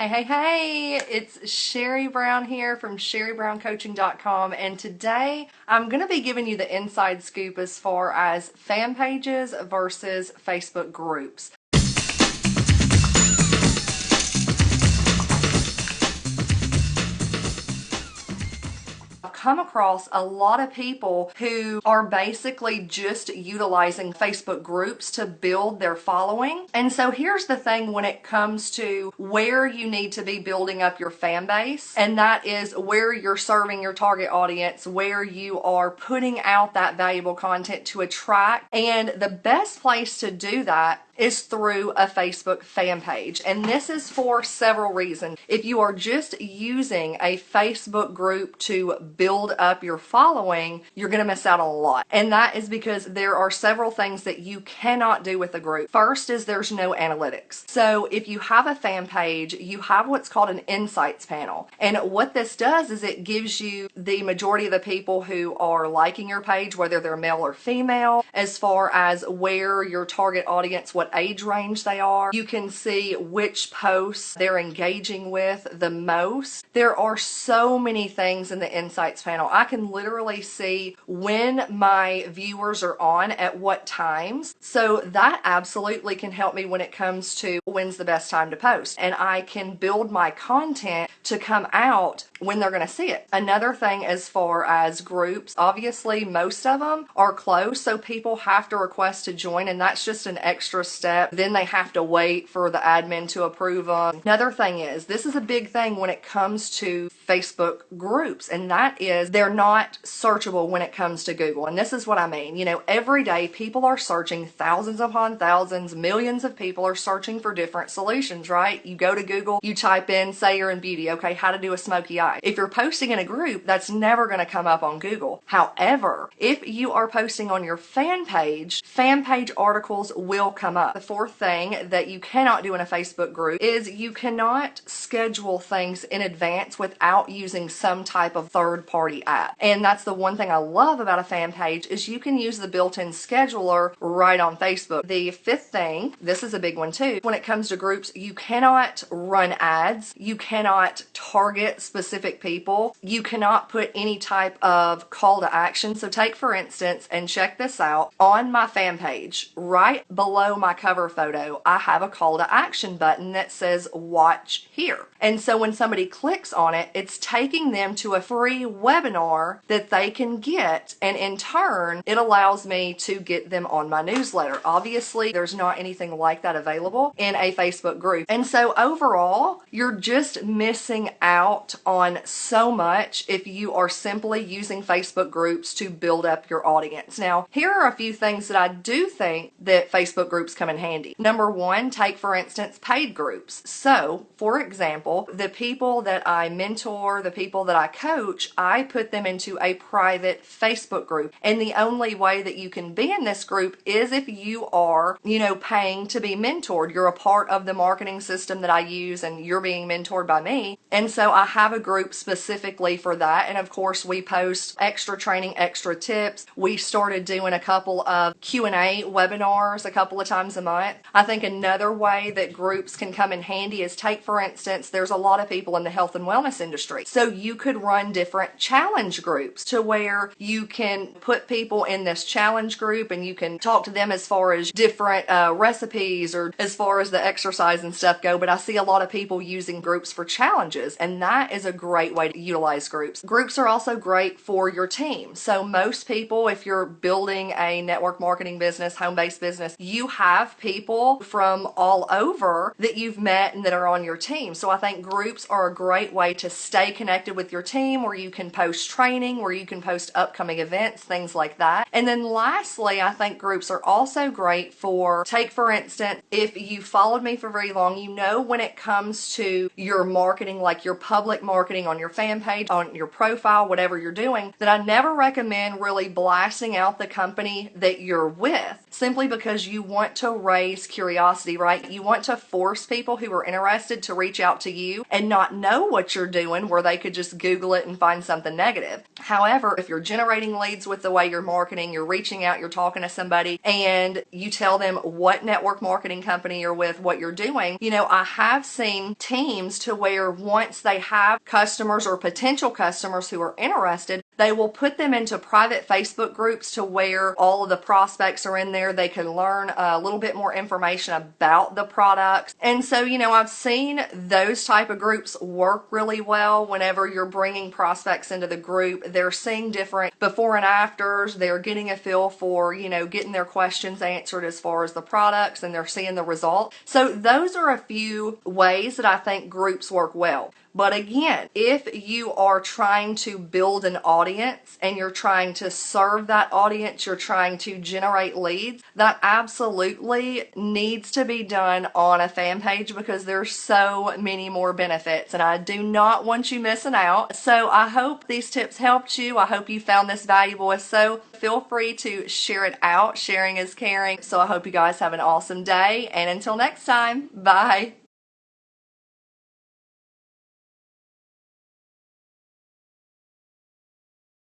Hey, it's Sherry Brown here from SherryBrownCoaching.com, and today I'm going to be giving you the inside scoop as far as fan pages versus Facebook groups. Come across a lot of people who are basically just utilizing Facebook groups to build their following. And so here's the thing when it comes to where you need to be building up your fan base, and that is where you're serving your target audience, where you are putting out that valuable content to attract. And the best place to do that is through a Facebook fan page. And this is for several reasons. If you are just using a Facebook group to build up your following, you're going to miss out on a lot. And that is because there are several things that you cannot do with a group. First is there's no analytics. So if you have a fan page, you have what's called an insights panel. And what this does is it gives you the majority of the people who are liking your page, whether they're male or female, as far as where your target audience, what age range they are. You can see which posts they're engaging with the most. There are so many things in the insights panel. I can literally see when my viewers are on at what times. So that absolutely can help me when it comes to when's the best time to post. And I can build my content to come out when they're going to see it. Another thing as far as groups, obviously most of them are closed, so people have to request to join, and that's just an extra step. Then they have to wait for the admin to approve them. Another thing is, this is a big thing when it comes to Facebook groups, and that is they're not searchable when it comes to Google. And this is what I mean. You know, every day people are searching, thousands upon thousands, millions of people are searching for different solutions, right? You go to Google, you type in, say you're in beauty, okay, how to do a smoky eye. If you're posting in a group, that's never going to come up on Google. However, if you are posting on your fan page articles will come up. The fourth thing that you cannot do in a Facebook group is you cannot schedule things in advance without using some type of third-party app. And that's the one thing I love about a fan page is you can use the built-in scheduler right on Facebook. The fifth thing, this is a big one too, when it comes to groups, you cannot run ads. You cannot target specific people. You cannot put any type of call to action. So take for instance, and check this out, on my fan page, right below my cover photo, I have a call to action button that says watch here. And so when somebody clicks on it, it's taking them to a free webinar that they can get, and in turn, it allows me to get them on my newsletter. Obviously, there's not anything like that available in a Facebook group. And so overall, you're just missing out on so much if you are simply using Facebook groups to build up your audience. Now, here are a few things that I do think that Facebook groups come in handy. Number one, take for instance paid groups. So, for example, the people that I mentor, the people that I coach, I put them into a private Facebook group. And the only way that you can be in this group is if you are, paying to be mentored. You're a part of the marketing system that I use and you're being mentored by me. And so I have a group specifically for that. And of course, we post extra training, extra tips. We started doing a couple of Q&A webinars a couple of times a month. I think another way that groups can come in handy is take, for instance, there's a lot of people in the health and wellness industry. So you could run different challenge groups to where you can put people in this challenge group and you can talk to them as far as different recipes or as far as the exercise and stuff go. But I see a lot of people using groups for challenges, and that is a great way to utilize groups. Groups are also great for your team. So most people, if you're building a network marketing business, home-based business, you have people from all over that you've met and that are on your team. So I think groups are a great way to stay connected with your team, where you can post training, where you can post upcoming events, things like that. And then lastly, I think groups are also great for, take for instance, if you followed me for very long, you know when it comes to your marketing, like your public marketing on your fan page, on your profile, whatever you're doing, that I never recommend really blasting out the company that you're with, simply because you want to to raise curiosity, right? You want to force people who are interested to reach out to you and not know what you're doing where they could just Google it and find something negative. However, if you're generating leads with the way you're marketing, you're reaching out, you're talking to somebody, and you tell them what network marketing company you're with, what you're doing, I have seen teams to where once they have customers or potential customers who are interested, they will put them into private Facebook groups to where all of the prospects are in there. They can learn a little bit more information about the products. And so, I've seen those type of groups work really well whenever you're bringing prospects into the group. They're seeing different before and afters. They're getting a feel for, getting their questions answered as far as the products, and they're seeing the result. So those are a few ways that I think groups work well. But again, if you are trying to build an audience and you're trying to serve that audience, you're trying to generate leads, that absolutely needs to be done on a fan page because there's so many more benefits and I do not want you missing out. So I hope these tips helped you. I hope you found this valuable. If so, feel free to share it out. Sharing is caring. So I hope you guys have an awesome day, and until next time, bye.